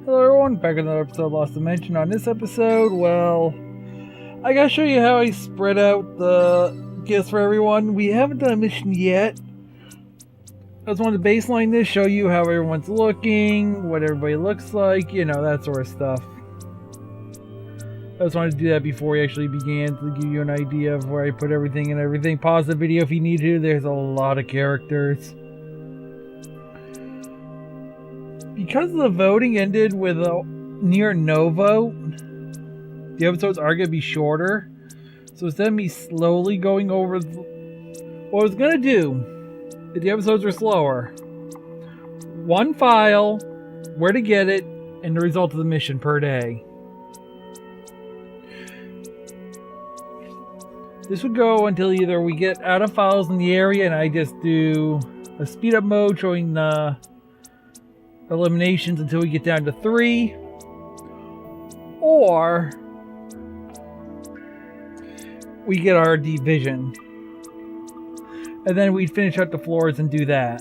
Hello everyone, back with another episode of Lost Dimension. On this episode, well, I gotta show you how I spread out the gifts for everyone. We haven't done a mission yet. I just wanted to baseline this, show you how everyone's looking, what everybody looks like, you know, that sort of stuff. I just wanted to do that before we actually began to give you an idea of where I put everything and everything. Pause the video if you need to, there's a lot of characters. Because the voting ended with a near no vote, the episodes are going to be shorter. So instead of me slowly going over what I was going to do, if the episodes were slower, one file, where to get it, and the result of the mission per day. This would go until either we get out of files in the area and I just do a speed up mode showing the eliminations until we get down to 3, or we get our division and then we'd finish out the floors and do that.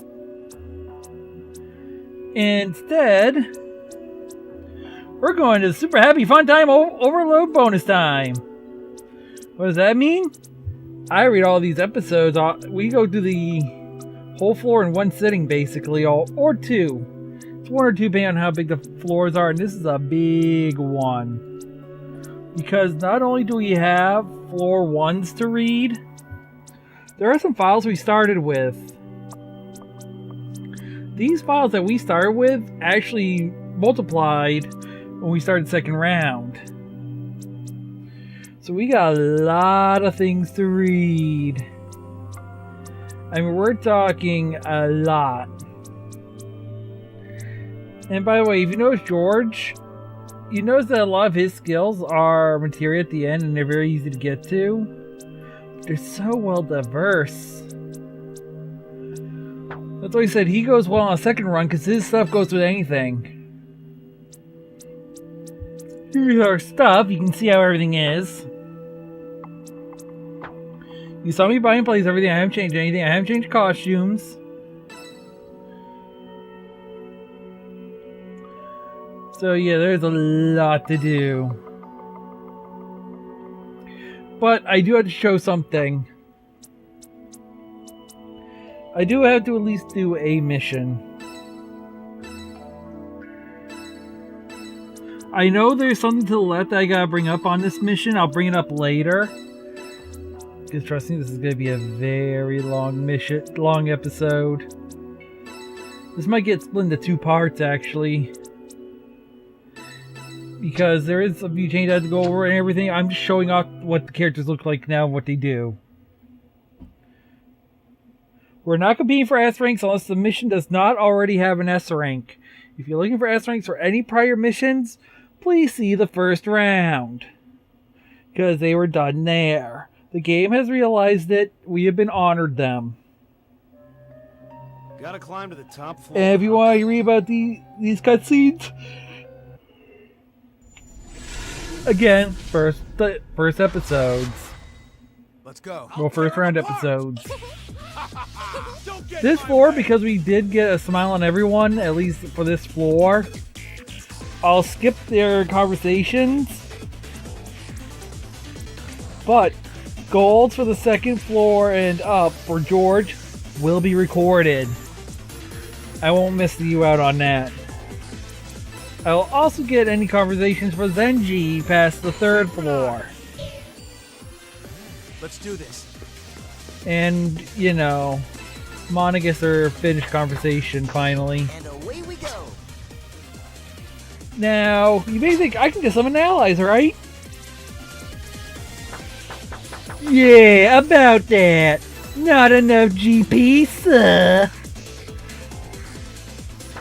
Instead, we're going to Super Happy Fun Time Overload Bonus Time. What does that mean? I read all these episodes. We go through the whole floor in one sitting basically, or two. One or two depending on how big the floors are, and this is a big one because not only do we have floor 1s to read, there are some files we started with. These files that we started with actually multiplied when we started second round, so we got a lot of things to read. I mean, we're talking a lot. And by the way, if you notice George, you notice that a lot of his skills are materia at the end and they're very easy to get to. They're so well diverse. That's why he said he goes well on a second run because his stuff goes with anything. Here's our stuff. You can see how everything is. You saw me buy and place everything. I haven't changed anything. I haven't changed costumes. So yeah, there's a lot to do. But I do have to show something. I do have to at least do a mission. I know there's something to the left that I gotta bring up on this mission. I'll bring it up later. Because trust me, this is gonna be a very long episode. This might get split into 2 parts actually. Because there is a few changes I have to go over and everything. I'm just showing off what the characters look like now and what they do. We're not competing for S ranks unless the mission does not already have an S rank. If you're looking for S ranks for any prior missions, please see the first round. Because they were done there. The game has realized it. We have been honored them. Gotta climb to the top floor. And if you want to read about these cutscenes, again, first episodes. Let's go. Well, first round episodes. This floor, because we did get a smile on everyone, at least for this floor, I'll skip their conversations. But golds for the second floor and up for George will be recorded. I won't miss you out on that. I will also get any conversations for Zenji past the 3rd floor. Let's do this. And, you know, Mona gets her finished conversation finally. And away we go. Now, you may think I can just summon allies, right? Yeah, about that. Not enough GP, sir.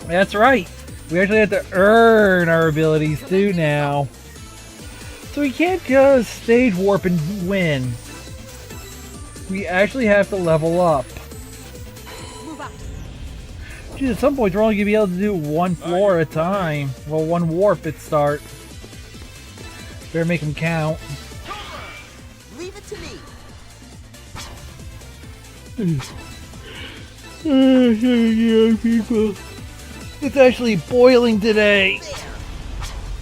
That's right. We actually have to earn our abilities too now. So we can't just stage warp and win. We actually have to level up. Geez, at some point we're only going to be able to do 1 floor at a time. Well, 1 warp at start. Better make them count. Leave it to me. Yeah, people. It's actually boiling today.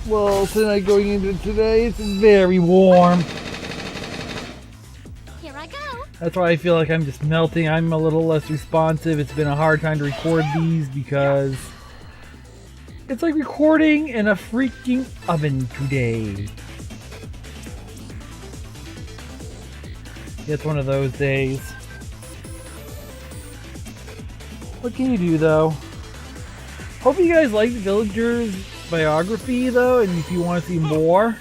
Well, tonight going into today, it's very warm. Here I go. That's why I feel like I'm just melting. I'm a little less responsive. It's been a hard time to record these because it's like recording in a freaking oven today. It's one of those days. What can you do though? Hope you guys liked Villager's biography though, and if you want to see more,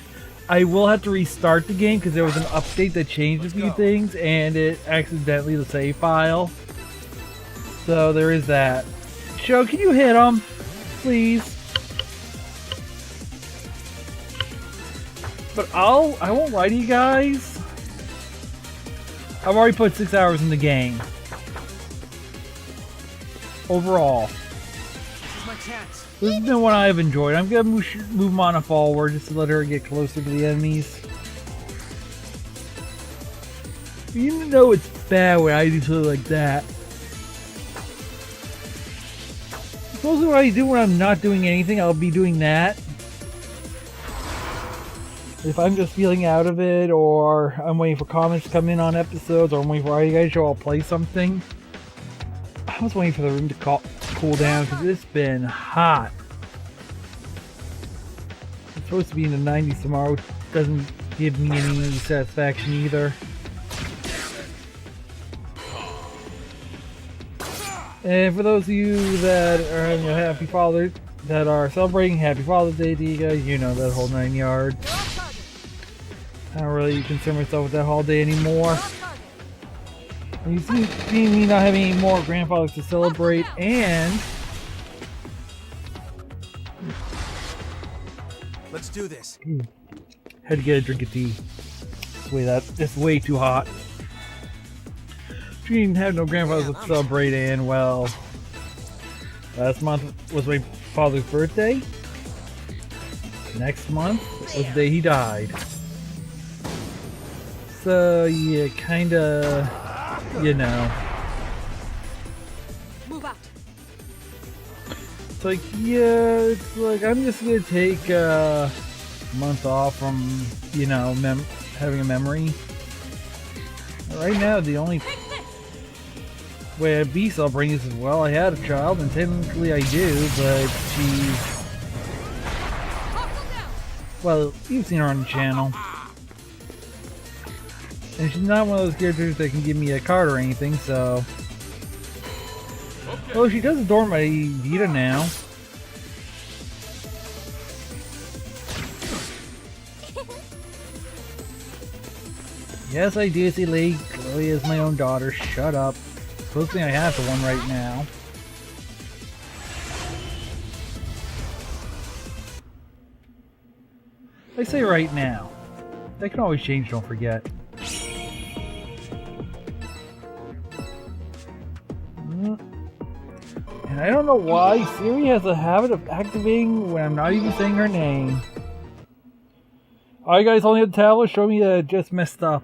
I will have to restart the game because there was an update that changed a few things and it accidentally the save file. So there is that. Joe, can you hit him? Please. But I won't lie to you guys. I've already put 6 hours in the game. Overall. This is my chance. This has been one I've enjoyed. I'm gonna move Mana forward just to let her get closer to the enemies. You know it's bad when I do something like that. Mostly what I do when I'm not doing anything, I'll be doing that. If I'm just feeling out of it, or I'm waiting for comments to come in on episodes, or I'm waiting for you guys to show I'll play something. I was waiting for the room to cool down because it's been hot. It's supposed to be in the 90s tomorrow, which doesn't give me any satisfaction either. And for those of you that are having a happy Father's, that are celebrating Happy Father's Day to you guys, you know that whole 9 yards. I don't really concern myself with that holiday anymore. And you see me not having any more grandfathers to celebrate, and Let's do this. had to get a drink of tea. It's way too hot. She didn't have no grandfathers to celebrate, and well, last month was my father's birthday. Next month was the day he died. So yeah, kinda, you know. Move out. It's like, yeah, it's like I'm just gonna take a month off from, you know, having a memory. Right now, the only way I'd be celebrating is, well, I had a child, and technically I do, but she's, well, you've seen her on the channel. And she's not one of those characters that can give me a card or anything, so... Well, she does adore my Vita now. Yes, I do see Lady Chloe is my own daughter. Shut up. Supposedly I have the one right now. I say right now. That can always change, don't forget. And I don't know why Siri has a habit of activating when I'm not even saying her name. Alright guys, only the tablet show me that it just messed up.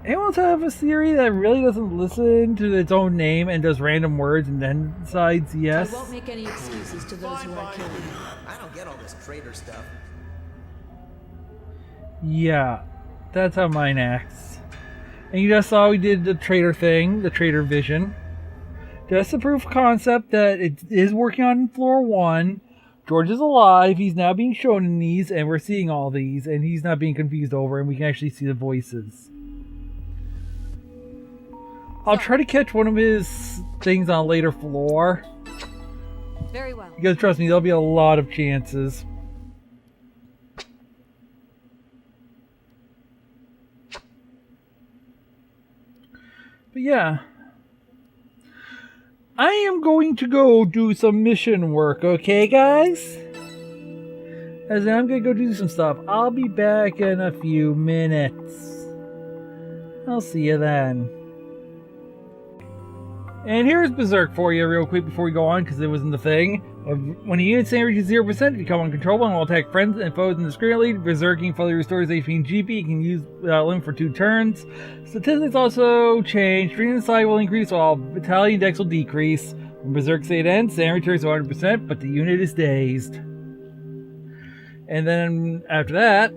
Anyone else have a Siri that really doesn't listen to its own name and does random words and then decides yes? I won't make any excuses to those who are killing. I don't get all this traitor stuff. Yeah, that's how mine acts. And you just saw we did the traitor thing, the traitor vision. Just a proof of concept that it is working on floor 1. George is alive, he's now being shown in these, and we're seeing all these, and he's not being confused over, and we can actually see the voices. I'll try to catch one of his things on a later floor. Very well. Because trust me, there'll be a lot of chances. But yeah. I am going to go do some mission work, okay guys? As in, I'm going to go do some stuff. I'll be back in a few minutes. I'll see you then. And here's Berserk for you real quick before we go on, because it wasn't the thing. When a unit standard reaches 0%, become uncontrollable and will attack friends and foes indiscriminately. Berserking fully restores HP and GP. You can use without limit for 2 turns. Statistics also change. Strength and size will increase while battalion dex will decrease. When Berserk state ends, standard returns to 100%, but the unit is dazed. And then after that,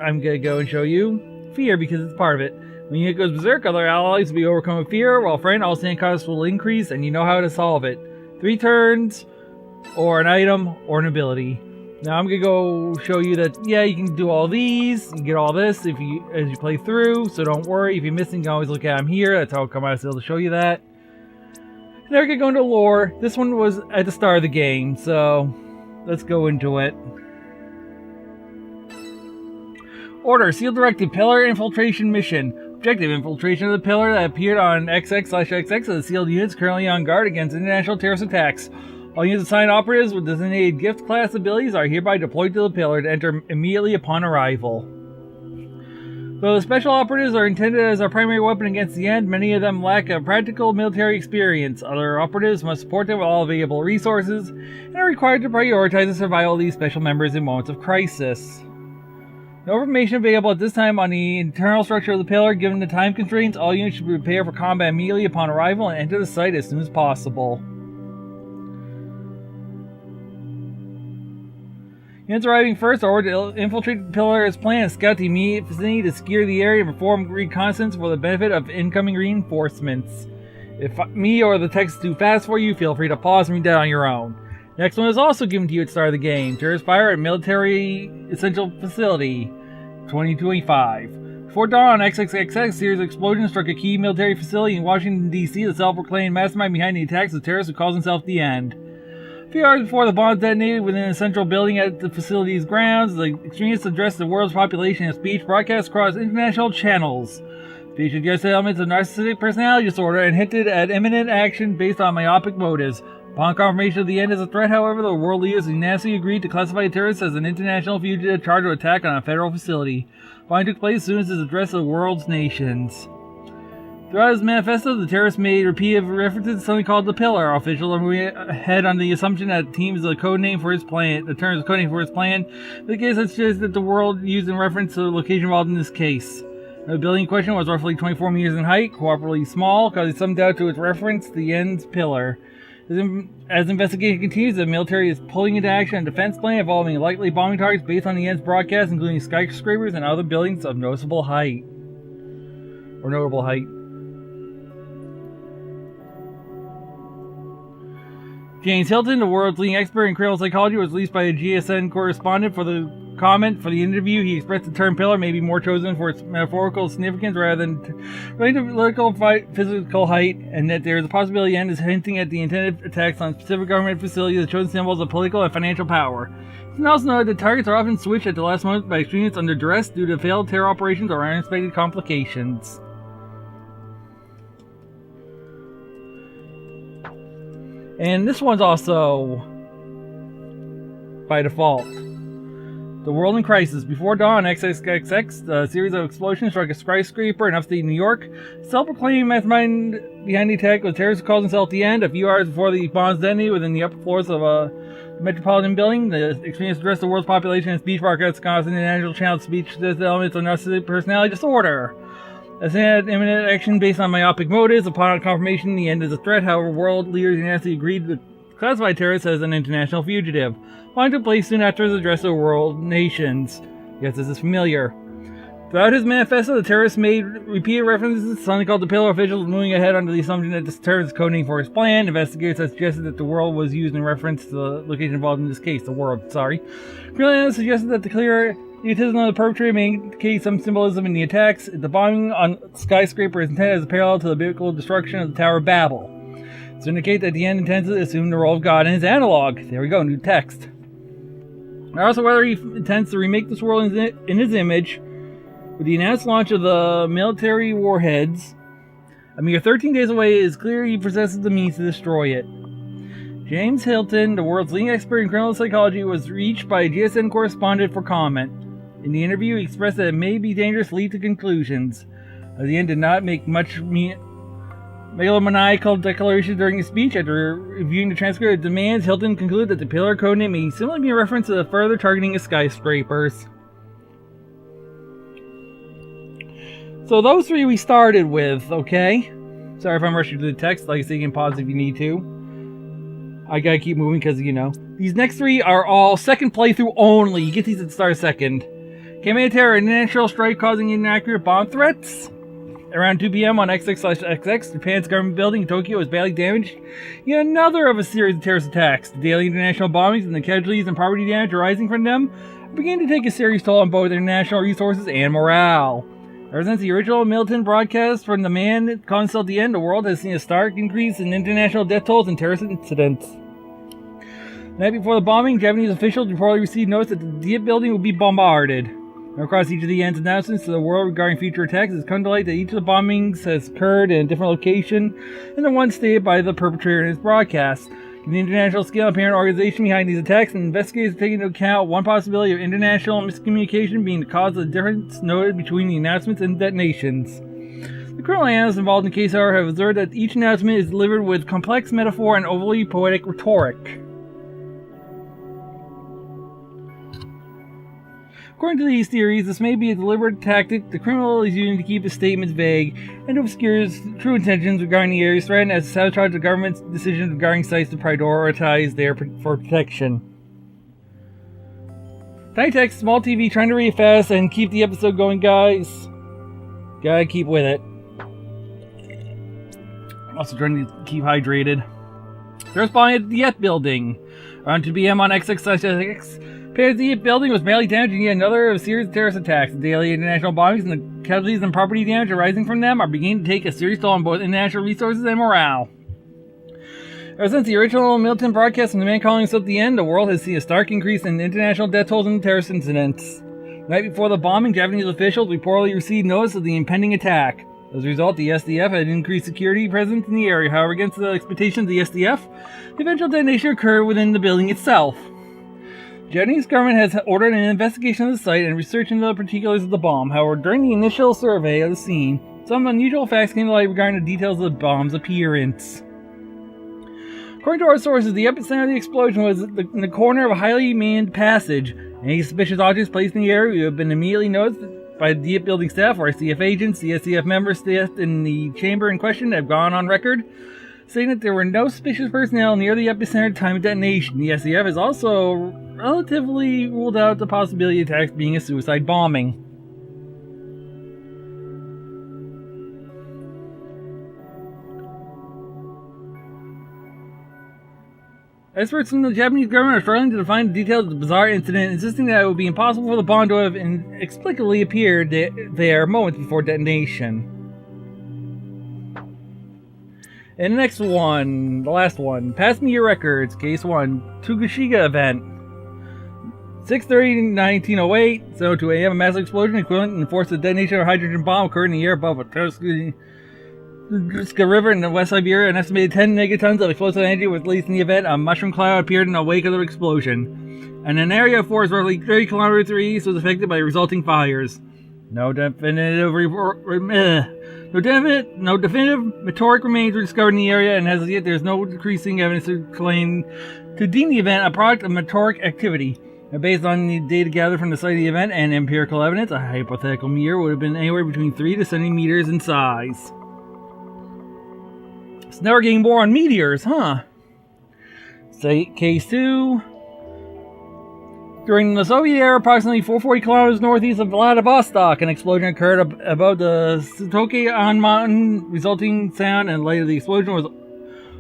I'm going to go and show you fear because it's part of it. When unit goes berserk, other allies will be overcome with fear, while friend all stand costs will increase, and you know how to solve it. 3 turns, or an item, or an ability. Now I'm going to go show you that, yeah, you can do all these, you get all this as you play through, so don't worry. If you're missing, you can always look at them here. That's how I'll come out of to show you that. Now we're going to go into lore. This one was at the start of the game, so let's go into it. Order, Sealed Directive, Pillar Infiltration Mission. Objective, infiltration of the pillar that appeared on XX/XX as a sealed units currently on guard against international terrorist attacks. All units assigned operatives with designated gift class abilities are hereby deployed to the pillar to enter immediately upon arrival. Though the special operatives are intended as our primary weapon against the end, many of them lack a practical military experience. Other operatives must support them with all available resources and are required to prioritize the survival of these special members in moments of crisis. No information available at this time on the internal structure of the pillar. Given the time constraints, all units should prepare for combat immediately upon arrival and enter the site as soon as possible. Units arriving first are ordered to infiltrate the pillar as planned and scout the immediate vicinity to secure the area and perform reconnaissance for the benefit of incoming reinforcements. If me or the text is too fast for you, feel free to pause and read that on your own. Next one is also given to you at the start of the game. Terrorist fire at Military Essential Facility, 2025. Before dawn, XXXX series of explosions struck a key military facility in Washington, D.C. The self-proclaimed mastermind behind the attacks, the terrorist who calls himself The End. A few hours before the bombs detonated within a central building at the facility's grounds, the extremists addressed the world's population in a speech broadcast across international channels. Speech suggested elements of narcissistic personality disorder and hinted at imminent action based on myopic motives. Upon confirmation of the end as a threat, however, the world leaders unanimously agreed to classify the terrorist as an international fugitive charged with attack on a federal facility. Fighting took place as soon as his address to the world's nations. Throughout his manifesto, the terrorist made repeated references to something called the Pillar. Officials are moving ahead on the assumption that the team is a code name for his plan. The term is a code name for his plan. The case suggests that the world used in reference to the location involved in this case. The building in question was roughly 24 meters in height, cooperatively small, causing some doubt to its reference to the End's Pillar. As investigation continues, the military is pulling into action a defense plan involving likely bombing targets based on the End's broadcast, including skyscrapers and other buildings of noticeable height. Or notable height. James Hilton, the world's leading expert in criminal psychology, was released by a GSN correspondent for the comment for the interview. He expressed the term pillar may be more chosen for its metaphorical significance rather than relating to political physical height, and that there is a possibility the end is hinting at the intended attacks on specific government facilities, the chosen symbols of political and financial power. It's also noted that targets are often switched at the last moment by extremists under duress due to failed terror operations or unexpected complications. And this one's also by default. The World in Crisis. Before dawn, XXXX, a series of explosions struck a skyscraper in upstate New York. Self-proclaimed mastermind behind the attack was terrorist who calls himself The End. A few hours before the bombs detonated within the upper floors of a metropolitan building, the extremists addressed the world's population in speech broadcasts causing the national channel speech the elements of narcissistic personality disorder. As had imminent action based on myopic motives. Upon confirmation, The End is a threat. However, world leaders unanimously agreed to classify terrorists as an international fugitive. Find took place soon after his address to the world nations. Yes, this is familiar. Throughout his manifesto, the terrorist made repeated references to something called the Pillar. Officials moving ahead under the assumption that this terrorist is code name for his plan. Investigators have suggested that the world was used in reference to the location involved in this case. The world, sorry. Criminal analysts suggested that the clear egotism of the perpetrator may indicate some symbolism in the attacks. The bombing on skyscraper is intended as a parallel to the biblical destruction of the Tower of Babel. To indicate that The End intends to assume the role of God in his analog. There we go, new text. Also, whether he intends to remake this world in his image, with the announced launch of the military warheads, a mere 13 days away, it is clear he possesses the means to destroy it. James Hilton, the world's leading expert in criminal psychology, was reached by a GSN correspondent for comment. In the interview, he expressed that it may be dangerous to lead to conclusions. The End did not make much megalomaniacal declarations during his speech. After reviewing the transcript of demands, Hilton concluded that the Pillar codename may simply be a reference to the further targeting of skyscrapers. So those three we started with, okay? Sorry if I'm rushing through the text, like I say, you can pause if you need to. I gotta keep moving because, these next 3 are all second playthrough only. You get these at the start of second. Kamehameha Terror, international strike causing inaccurate bomb threats. Around 2 p.m. on XX, Japan's government building in Tokyo was badly damaged. Yet another of a series of terrorist attacks. The daily international bombings and the casualties and property damage arising from them began to take a serious toll on both international resources and morale. Ever since the original militant broadcast from the man calling himself the end, the world has seen a stark increase in international death tolls and terrorist incidents. The night before the bombing, Japanese officials reportedly received notice that the Diet building would be bombarded. Across each of the end's announcements to the world regarding future attacks, it's come to light that each of the bombings has occurred in a different location than the one stated by the perpetrator in his broadcast. In the international scale, apparent organization behind these attacks, and investigators are taking into account one possibility of international miscommunication being the cause of the difference noted between the announcements and detonations. The criminal analysts involved in the case, however, have observed that each announcement is delivered with complex metaphor and overly poetic rhetoric. According to these theories, this may be a deliberate tactic the criminal is using to keep his statements vague and to obscure his true intentions regarding the areas threatened as to sabotage the government's decisions regarding sites to prioritize there for protection. Tiny text, small TV, trying to read fast and keep the episode going, guys. Gotta keep with it. Also trying to keep hydrated. There's bombing at the Diet building. Around 2 p.m. on XX. The Diet building was badly damaged in yet another of a series of terrorist attacks. The daily international bombings and the casualties and property damage arising from them are beginning to take a serious toll on both international resources and morale. Ever since the original militant broadcast from the man calling himself the end, the world has seen a stark increase in international death tolls and terrorist incidents. The night before the bombing, Japanese officials reportedly received notice of the impending attack. As a result, the SDF had increased security presence in the area. However, against the expectations of the SDF, the eventual detonation occurred within the building itself. The Japanese government has ordered an investigation of the site and research into the particulars of the bomb. However, during the initial survey of the scene, some unusual facts came to light regarding the details of the bomb's appearance. According to our sources, the epicenter of the explosion was in the corner of a highly manned passage. Any suspicious objects placed in the area have been immediately noticed by the Diet building staff or SDF agents. The SDF members staffed in the chamber in question have gone on record saying that there were no suspicious personnel near the epicenter at the time of detonation. The SDF has also relatively ruled out the possibility of attacks being a suicide bombing. Experts from the Japanese government are struggling to define the details of the bizarre incident, insisting that it would be impossible for the bomb to have inexplicably appeared there moments before detonation. And the next one, the last one, Past Meteor Records, Case 1, Tukushiga event. 6:30-1908, 7:02 a.m. A massive explosion equivalent and forced the detonation of a hydrogen bomb occurred in the air above a Tukushiga River in West Siberia. An estimated 10 megatons of explosive energy was released in the event. A mushroom cloud appeared in the wake of the explosion, and an area of forest roughly 30 kilometers east was affected by resulting fires. No definitive meteoric remains were discovered in the area, and as yet there is no decreasing evidence to claim to deem the event a product of meteoric activity. And based on the data gathered from the site of the event and empirical evidence, a hypothetical meteor would have been anywhere between 3 to 70 meters in size. It's never getting more on meteors, huh? Case 2. During the Soviet era, approximately 440 kilometers northeast of Vladivostok, an explosion occurred above the Sitoke-on mountain. Resulting sound and light of the explosion was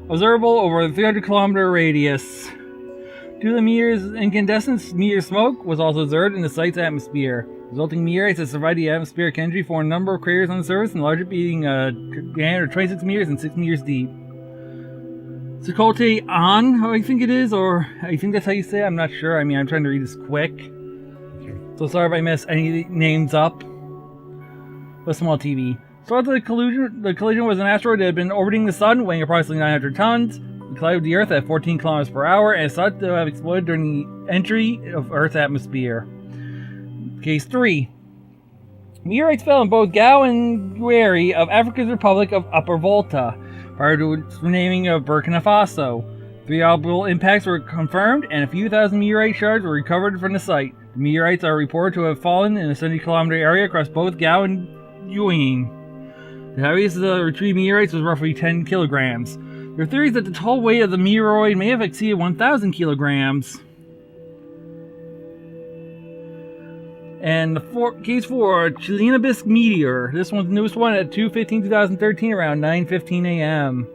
observable over a 300-kilometer radius. Due to the meteor's incandescence, meteor smoke was also observed in the site's atmosphere. Resulting meteorites that survived the atmospheric entry formed a number of craters on the surface, and larger being a diameter of 26 meters and 6 meters deep. Sikote-on, I think it is, or I think that's how you say it. I'm not sure. I mean, I'm trying to read this quick. So sorry if I mess any names up. But small TV. So after the collision was an asteroid that had been orbiting the sun, weighing approximately 900 tons. It collided with the Earth at 14 kilometers per hour, and is thought to have exploded during the entry of Earth's atmosphere. Case 3. Meteorites fell in both Gao and Gueri of Africa's Republic of Upper Volta, prior to its renaming of Burkina Faso. 3 orbital impacts were confirmed, and a few thousand meteorite shards were recovered from the site. The meteorites are reported to have fallen in a 70-kilometer area across both Gao and Yuying. The heaviest of the retrieved meteorites was roughly 10 kilograms. There Your theory is that the total weight of the meteoroid may have exceeded 1,000 kilograms. And the case 4, Chelyabinsk meteor. This one's the newest one at 2/15/2013, around 9:15 a.m.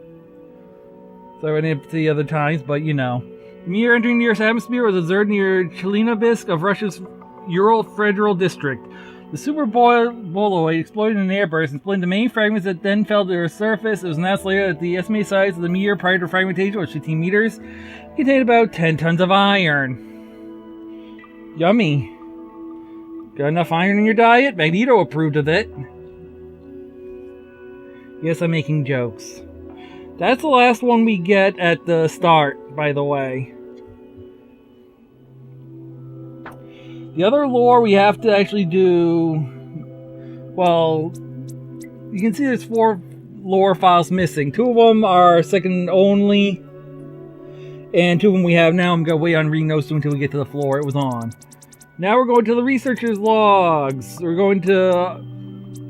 So I didn't see the other times, but you know. The meteor entering the Earth's atmosphere was observed near Chelyabinsk of Russia's Ural Federal District. The superboloid exploded in an airburst and split into many fragments that then fell to Earth's surface. It was announced later that the estimated size of the meteor prior to fragmentation was 15 meters. It contained about 10 tons of iron. Yummy. Got enough iron in your diet? Magneto approved of it. Yes, I'm making jokes. That's the last one we get at the start, by the way. The other lore we have to actually do... Well, you can see there's 4 lore files missing. 2 of them are second only. And 2 of them we have now. I'm going to wait on reading those 2 until we get to the floor it was on. Now we're going to the researcher's logs. We're going to...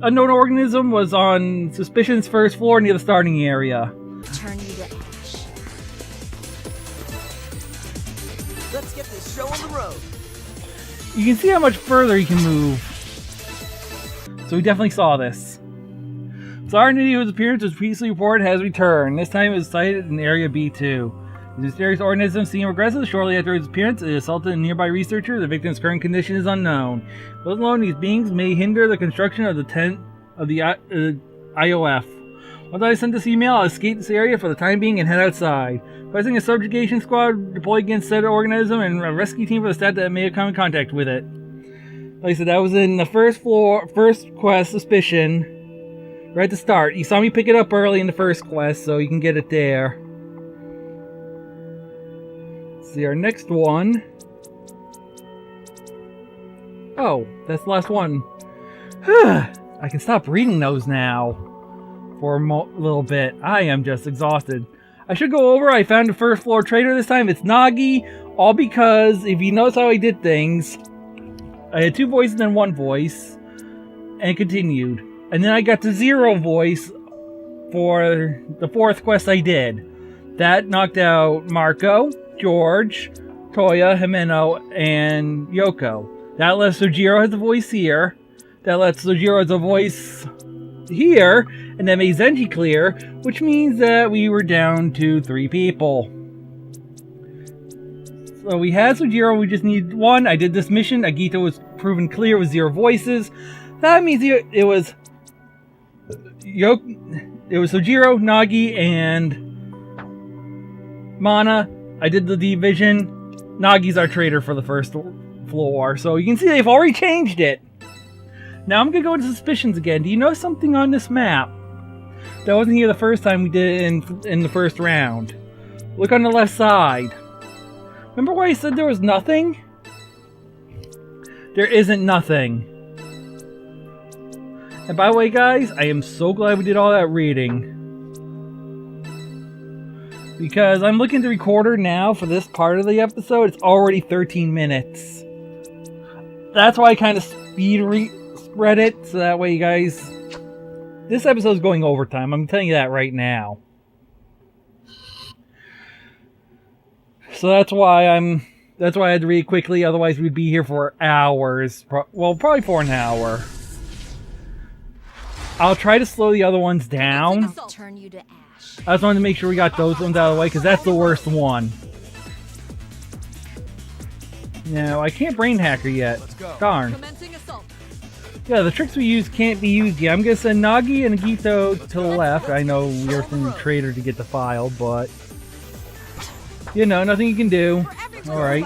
Unknown organism was on Suspicion's first floor near the starting area. Turn you to ash. Let's get this show on the road. You can see how much further he can move. So we definitely saw this. Zarnity, whose appearance was previously reported, has returned. This time it was sighted in Area B2. The mysterious organism seemed regressive shortly after his appearance. It assaulted a nearby researcher. The victim's current condition is unknown. Let alone these beings may hinder the construction of the tent of the IOF. Once I send this email, I'll escape this area for the time being and head outside. Requesting a subjugation squad deployed against said organism and a rescue team for the staff that may have come in contact with it. Like I said, that was in the first quest, Suspicion. Right at the start. You saw me pick it up early in the first quest, so you can get it there. Let's see, our next one. Oh, that's the last one. I can stop reading those now. For a little bit. I am just exhausted. I should go over. I found the first floor trader this time. It's Nagi. All because, if you notice how I did things, I had 2 voices and 1 voice. And it continued. And then I got to 0 voice for the 4th quest I did. That knocked out Marco, George, Toya, Himeno, and Yoko. That lets Sojiro has a voice here. That lets Sojiro has a voice here. And that made Zenji clear, which means that we were down to 3 people. So we had Sojiro, we just need 1. I did this mission. Agito was proven clear with 0 voices. That means it was Sojiro, Nagi, and Mana. I did the division. Nagi's our trader for the first floor. So you can see they've already changed it. Now I'm going to go into Suspicions again. Do you know something on this map that wasn't here the first time we did it in the first round? Look on the left side. Remember where I said there was nothing? There isn't nothing. And by the way, guys, I am so glad we did all that reading. Because I'm looking at the recorder now for this part of the episode. It's already 13 minutes. That's why I kind of spread it, so that way you guys... This episode's going overtime, I'm telling you that right now. So that's why I had to read quickly, otherwise we'd be here for hours. Well, probably for an hour. I'll try to slow the other ones down. Turn you to ash. I just wanted to make sure we got those ones out of the way, because that's the worst one. No, I can't brain hacker yet. Darn. Yeah, the tricks we use can't be used yet. I'm going to send Nagi and Agito to the left. I know we are sending the trader to get the file, but... You know, nothing you can do. Alright.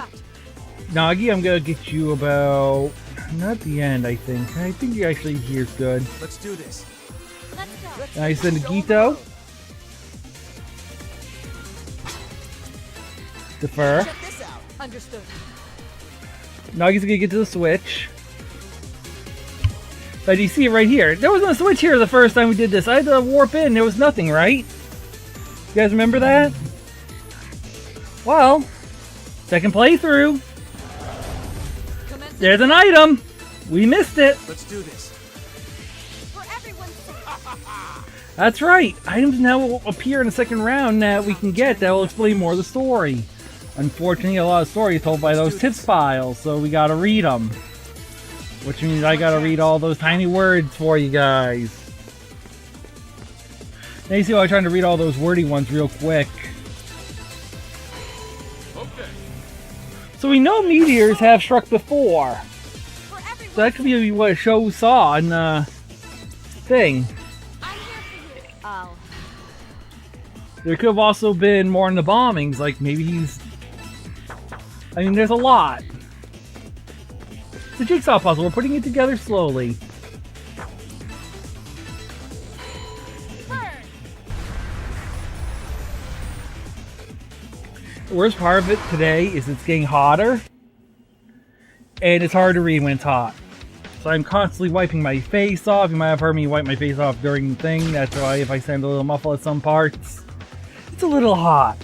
Nagi, I'm going to get you about... Not the end, I think. I think you actually here's good. Let's do this. And I send Agito. Defer. Check this out. Understood. Nagi's gonna get to the switch. But you see it right here. There wasn't a switch here the first time we did this. I had to warp in. There was nothing, right? You guys remember that? Well, second playthrough. There's an item. We missed it. Let's do this. For everyone's sake. That's right. Items now will appear in the second round that we can get that will explain more of the story. Unfortunately, a lot of stories told by those tips files, so we gotta read them. Which means I gotta read all those tiny words for you guys. Now you see why I'm trying to read all those wordy ones real quick. Okay. So we know meteors have struck before. So that could be what Show saw in the thing. I'm here for you. Oh. There could have also been more in the bombings, like maybe he's... I mean, there's a lot. It's a jigsaw puzzle. We're putting it together slowly. The worst part of it today is it's getting hotter. And it's hard to read when it's hot. So I'm constantly wiping my face off. You might have heard me wipe my face off during the thing. That's why if I sound a little muffled at some parts, it's a little hot.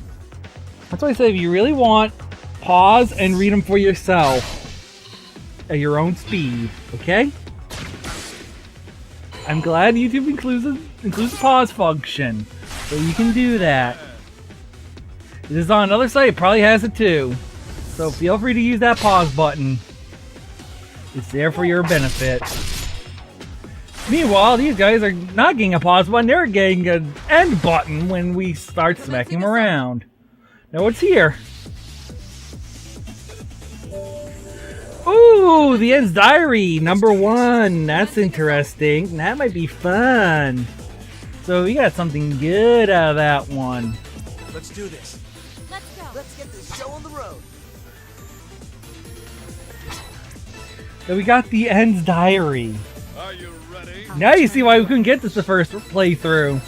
That's why I say if you really want, pause and read them for yourself at your own speed, okay? I'm glad YouTube includes the pause function, so you can do that. This is on another site, it probably has it too. So feel free to use that pause button. It's there for your benefit. Meanwhile, these guys are not getting a pause button, they're getting an end button when we start smacking them around. Now what's here? Ooh, the End's Diary, #1. That's interesting. That might be fun. So we got something good out of that one. Let's do this. Let's go. Let's get this show on the road. So we got the End's Diary. Are you ready? Now you see why we couldn't get this the first playthrough.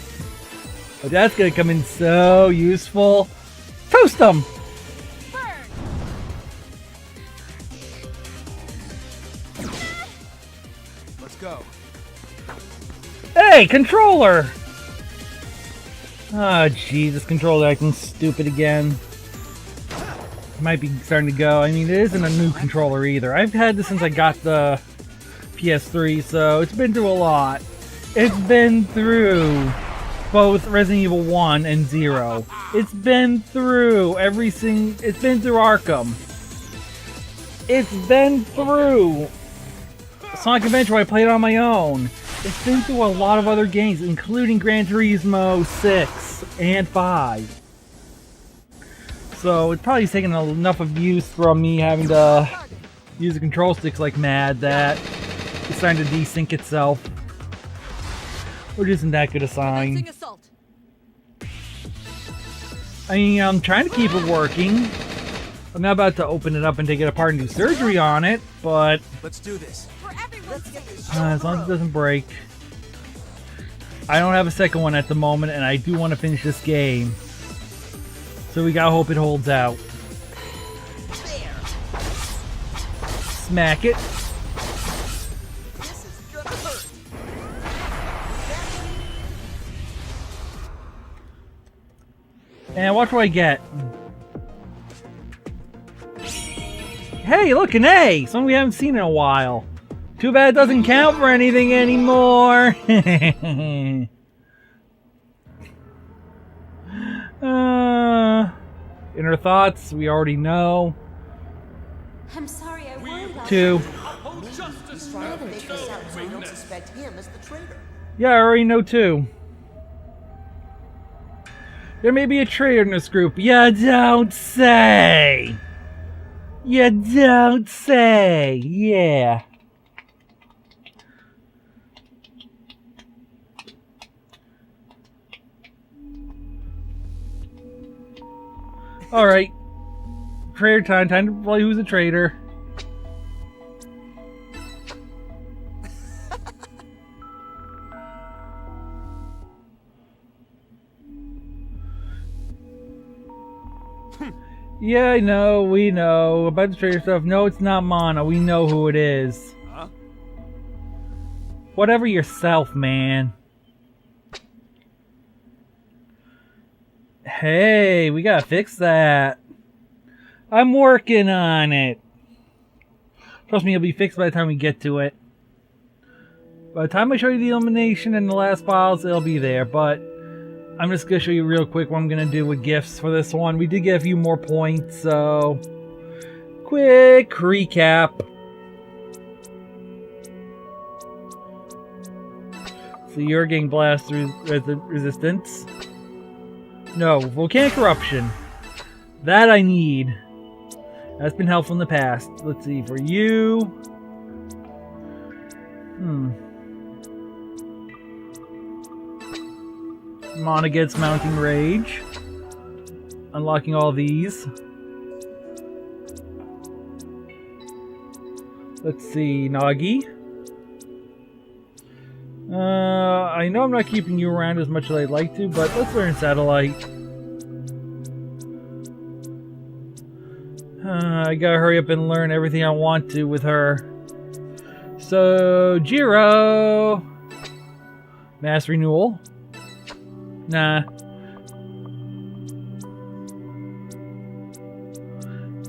But that's gonna come in so useful. Toast them! Let's go. Hey, controller! Oh, jeez, this controller acting stupid again. Might be starting to go. I mean, it isn't a new controller either. I've had this since I got the PS3, so it's been through a lot. It's been through both Resident Evil 1 and 0. It's been through everything. It's been through Arkham. It's been through Sonic Adventure, I played on my own. It's been through a lot of other games, including Gran Turismo 6 and 5. So it's probably taken enough abuse from me having to use the control sticks like mad that it's starting to desync itself. Which isn't that good a sign. Commencing assault. I mean, I'm trying to keep it working. I'm not about to open it up and take it apart and do surgery on it, but Let's do this. For everyone's Let's sake. get this show on as the long as it road. doesn't break. I don't have a second one at the moment, and I do want to finish this game. So we gotta hope it holds out. There. Smack it. This is gonna hurt. And watch what I get. Hey, look, an A! Something we haven't seen in a while. Too bad it doesn't count for anything anymore. Inner thoughts, we already know. I'm sorry, I worried about 2. Uphold justice. He's trying to make us out so we don't suspect him as the traitor. Yeah, I already know 2. There may be a traitor in this group. You don't say! You don't say! Yeah. Alright. Traitor time. Time to play Who's a Traitor. Yeah, I know. We know. About the traitor stuff. No, it's not Mana. We know who it is. Huh? Whatever yourself, man. Hey, we gotta fix that. I'm working on it. Trust me, it'll be fixed by the time we get to it. By the time I show you the elimination and the last files, it'll be there. But I'm just going to show you real quick what I'm going to do with gifts for this one. We did get a few more points, so... Quick recap. So you're getting blast resistance. No, volcanic eruption. That I need. That's been helpful in the past. Let's see, for you... Mana gets Mounting Rage. Unlocking all these. Let's see, Nagi. I know I'm not keeping you around as much as I'd like to, but let's learn Satellite. I gotta hurry up and learn everything I want to with her. So, Jiro! Mass Renewal. Nah.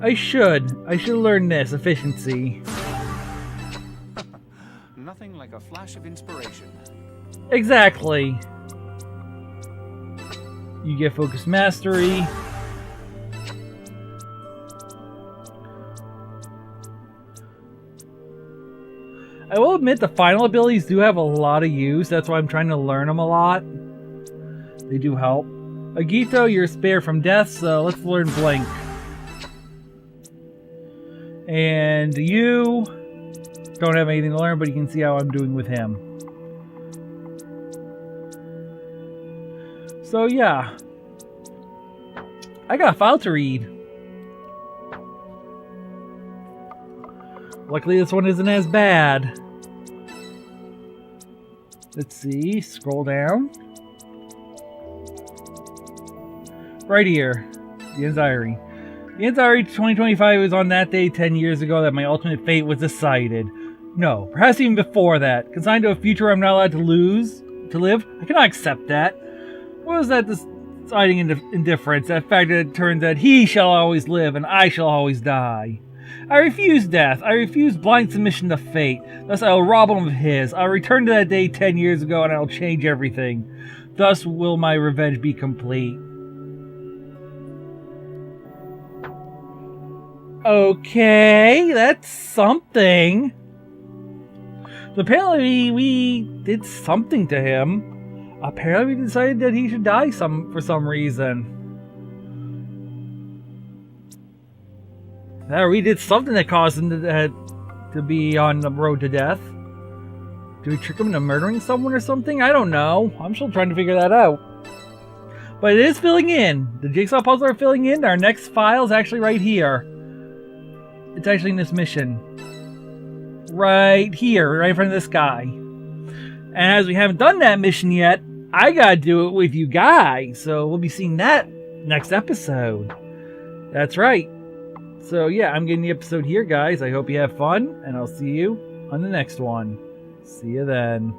I should learn this. Efficiency. Nothing like a flash of inspiration. Exactly. You get Focus Mastery. I will admit the final abilities do have a lot of use. That's why I'm trying to learn them a lot. They do help. Agito, you're spared from death, so let's learn Blink. And you don't have anything to learn, but you can see how I'm doing with him. So yeah. I got a file to read. Luckily this one isn't as bad. Let's see, scroll down. Right here, the Enziri. The Enziri 2025 was on that day 10 years ago that my ultimate fate was decided. No, perhaps even before that. Consigned to a future I'm not allowed to live? I cannot accept that. What was that deciding indifference? That fact that it turns that he shall always live and I shall always die. I refuse death. I refuse blind submission to fate. Thus I will rob him of his. I'll return to that day 10 years ago and I'll change everything. Thus will my revenge be complete. Okay, that's something. So apparently we did something to him. Apparently we decided that he should die for some reason. Or we did something that caused him to be on the road to death. Did we trick him into murdering someone or something? I don't know. I'm still trying to figure that out. But it is filling in. The jigsaw puzzles are filling in. Our next file is actually right here. It's actually in this mission. Right here, right in front of this guy. And as we haven't done that mission yet, I gotta do it with you guys. So we'll be seeing that next episode. That's right. So yeah, I'm getting the episode here, guys. I hope you have fun, and I'll see you on the next one. See you then.